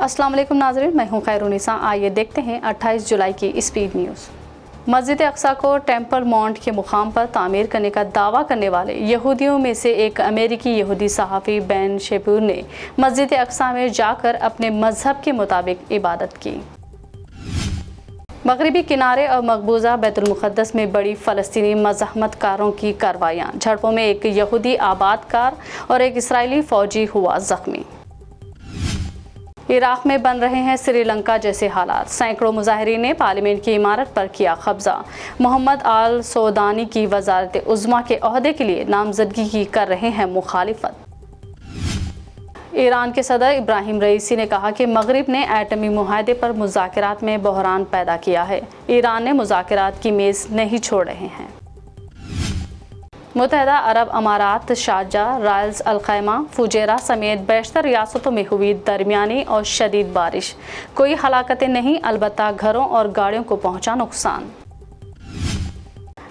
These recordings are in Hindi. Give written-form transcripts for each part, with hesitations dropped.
अस्सलाम वालेकुम नाज़रीन, मैं हूं खैरुनिसा। आइए देखते हैं 28 जुलाई की स्पीड न्यूज़। मस्जिद अक्सा को टेम्पल माउंट के मुकाम पर तामीर करने का दावा करने वाले यहूदियों में से एक अमेरिकी यहूदी सहाफ़ी बेन शेपूर ने मस्जिद अक्सा में जाकर अपने मजहब के मुताबिक इबादत की। मगरबी किनारे और मकबूजा बैतुल मुक़द्दस में बड़ी फ़लस्तीनी मज़ाहमतकारों की कार्रवाइयाँ। झड़पों में एक यहूदी आबादकार और एक इसराइली फ़ौजी हुआ ज़ख्मी। इराक़ में बन रहे हैं श्रीलंका जैसे हालात। सैकड़ों मुजाहिरीन ने पार्लियामेंट की इमारत पर किया कब्जा। मोहम्मद आल सौदानी की वज़ारत उज़्मा के ओहदे के लिए नामजदगी की कर रहे हैं मुखालिफत। ईरान के सदर इब्राहिम रईसी ने कहा कि मगरिब ने एटमी मुआहदे पर मुज़ाकरात में बहरान पैदा किया है। ईरान ने मुज़ाकरात की मेज़ नहीं छोड़ रहे हैं। मुत्तहदा अरब अमारात, शारजाह, रायल्स अल खैमा, फुजेरा समेत बेशतर रियासतों में हुई दरमियानी और शदीद बारिश। कोई हलाकतें नहीं, अलबत्ता घरों और गाड़ियों को पहुंचा नुकसान।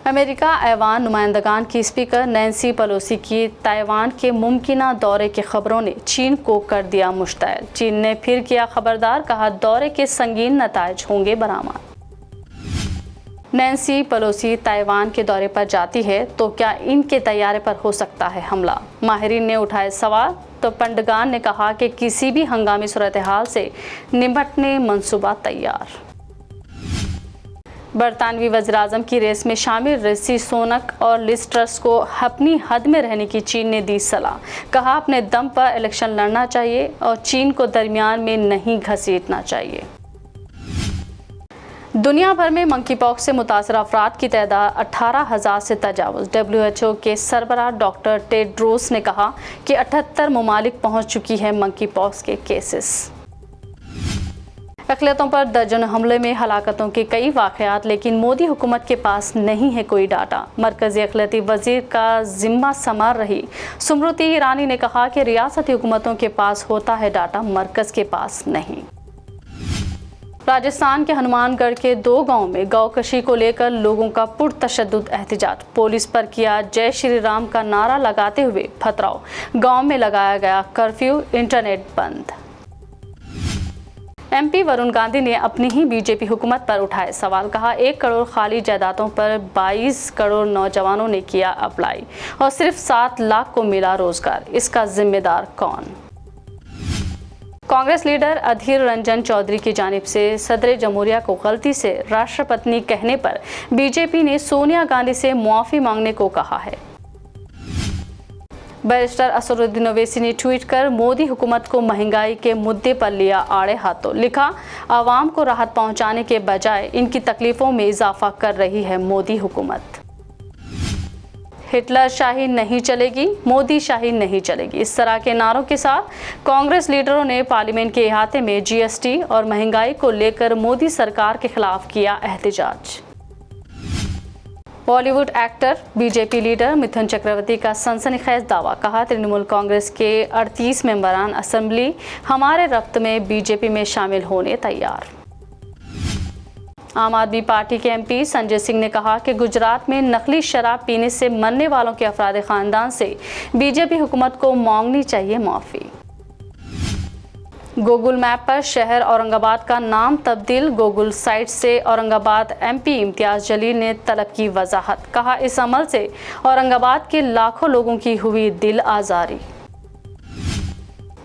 अमेरिका ऐवान नुमाइंदगान की स्पीकर नैन्सी पेलोसी की ताइवान के मुमकिना दौरे की खबरों ने चीन को कर दिया मुश्तैल। चीन ने फिर किया खबरदार, कहा दौरे के संगीन नताइज होंगे बरामद। नैन्सी पेलोसी ताइवान के दौरे पर जाती है तो क्या इनके तैयारे पर हो सकता है हमला? माहिरीन ने उठाए सवाल तो पेंटागन ने कहा कि किसी भी हंगामी सूरत हाल से निपटने मंसूबा तैयार। बरतानवी वज़ीर-ए-आज़म की रेस में शामिल ऋषि सुनक और लिज ट्रस को अपनी हद में रहने की चीन ने दी सलाह। कहा अपने दम पर इलेक्शन लड़ना चाहिए और चीन को दरमियान में नहीं घसीटना चाहिए। दुनिया भर में मंकी पॉक्स से मुतासर अफराद की तादाद 18,000 से तजावुज़। WHO के सरबराह डॉक्टर टेड्रोस ने कहा कि 78 ममालिक पहुंच चुकी है मंकी पॉक्स के केसेस। अक़लियतों पर दर्जन हमले में हलाकतों के कई वाक़यात, लेकिन मोदी हुकूमत के पास नहीं है कोई डाटा। मरकज़ी अक़लियती वज़ीर का जिम्मा संभाल रही स्मृति ईरानी ने कहा कि रियासती हुकूमतों के पास होता है डाटा, मरकज़ के पास नहीं। राजस्थान के हनुमानगढ़ के 2 गांवों में गौकशी को लेकर लोगों का पुरतशद्दुद एहतजाज। पुलिस पर किया जय श्री राम का नारा लगाते हुए पथराव। गांव में लगाया गया कर्फ्यू, इंटरनेट बंद। MP वरुण गांधी ने अपनी ही बीजेपी हुकूमत पर उठाए सवाल। कहा 1 करोड़ खाली जायदादों पर 22 करोड़ नौजवानों ने किया अप्लाई और सिर्फ 7 लाख को मिला रोजगार। इसका जिम्मेदार कौन? कांग्रेस लीडर अधीर रंजन चौधरी की जानिब से सदर जमहूरिया को गलती से राष्ट्रपति कहने पर बीजेपी ने सोनिया गांधी से मुआफ़ी मांगने को कहा है। बैरिस्टर असदुद्दीन ओवैसी ने ट्वीट कर मोदी हुकूमत को महंगाई के मुद्दे पर लिया आड़े हाथों। लिखा, आवाम को राहत पहुंचाने के बजाय इनकी तकलीफों में इजाफा कर रही है मोदी हुकूमत। हिटलर शाही नहीं चलेगी, मोदी शाही नहीं चलेगी। इस तरह के नारों के साथ कांग्रेस लीडरों ने पार्लियामेंट के अहाते में GST और महंगाई को लेकर मोदी सरकार के खिलाफ किया एहतजाज। Bollywood actor BJP leader Mithun Chakraborty का सनसनीखेज दावा। कहा तृणमूल कांग्रेस के 38 मेंबरान असेंबली हमारे रफ्त में बीजेपी में शामिल होने तैयार। आम आदमी पार्टी के MP संजय सिंह ने कहा कि गुजरात में नकली शराब पीने से मरने वालों के अफराद खानदान से बीजेपी हुकूमत को मांगनी चाहिए माफ़ी। गूगल मैप पर शहर औरंगाबाद का नाम तब्दील। गूगल साइट से औरंगाबाद MP इम्तियाज जलील ने तलब की वजाहत। कहा इस अमल से औरंगाबाद के लाखों लोगों की हुई दिल आज़ारी।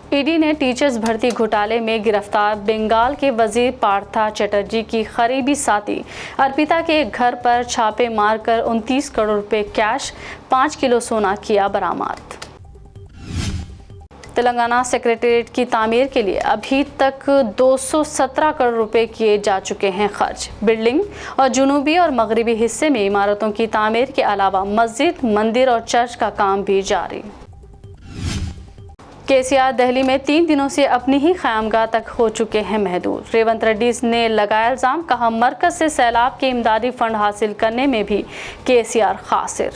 ED ने टीचर्स भर्ती घोटाले में गिरफ्तार बंगाल के वजीर पार्था चटर्जी की करीबी साथी अर्पिता के घर पर छापे मारकर 29 करोड़ रुपए कैश, 5 किलो सोना किया बरामद। तेलंगाना सेक्रेटेरिएट की तामीर के लिए अभी तक 217 करोड़ रुपए किए जा चुके हैं खर्च। बिल्डिंग और जुनूबी और मगरबी हिस्से में इमारतों की तामीर के अलावा मस्जिद, मंदिर और चर्च का काम भी जारी। KCR दिल्ली में 3 दिनों से अपनी ही क़यामगाह तक हो चुके हैं महदूद। रेवंत रेड्डी ने लगाया इल्ज़ाम। कहा मरकज़ से सैलाब के इमदादी फंड हासिल करने में भी KCR खासिर।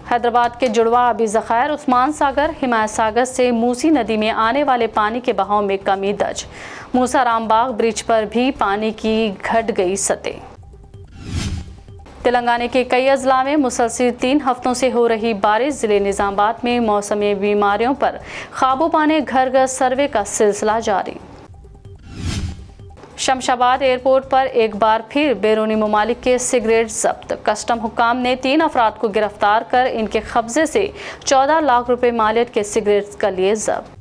हैदराबाद के जुड़वा आबी ज़खायर उस्मान सागर, हिमायत सागर से मूसी नदी में आने वाले पानी के बहाव में कमी दर्ज। मूसा रामबाग ब्रिज पर भी पानी की घट गई सतह। तेलंगाना के कई अजला में मुसलसल 3 हफ्तों से हो रही बारिश। जिले निजामाबाद में मौसमी बीमारियों पर काबू पाने घर घर सर्वे का सिलसिला जारी। शमशाबाद एयरपोर्ट पर एक बार फिर बैरूनी ममालिक के सिगरेट जब्त। कस्टम हुक्काम ने 3 अफराद को गिरफ्तार कर इनके कब्जे से 14 लाख रुपए मालियत के सिगरेट कर लिए जब्त।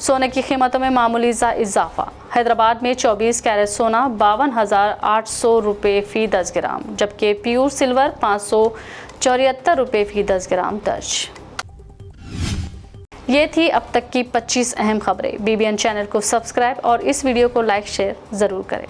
सोने की कीमतों में मामूली इजाफा। हैदराबाद में 24 कैरेट सोना 52,800 रुपये फी 10 ग्राम, जबकि प्योर सिल्वर 574 रुपये फी 10 ग्राम दर्ज। ये थी अब तक की 25 अहम खबरें। BBN चैनल को सब्सक्राइब और इस वीडियो को लाइक शेयर ज़रूर करें।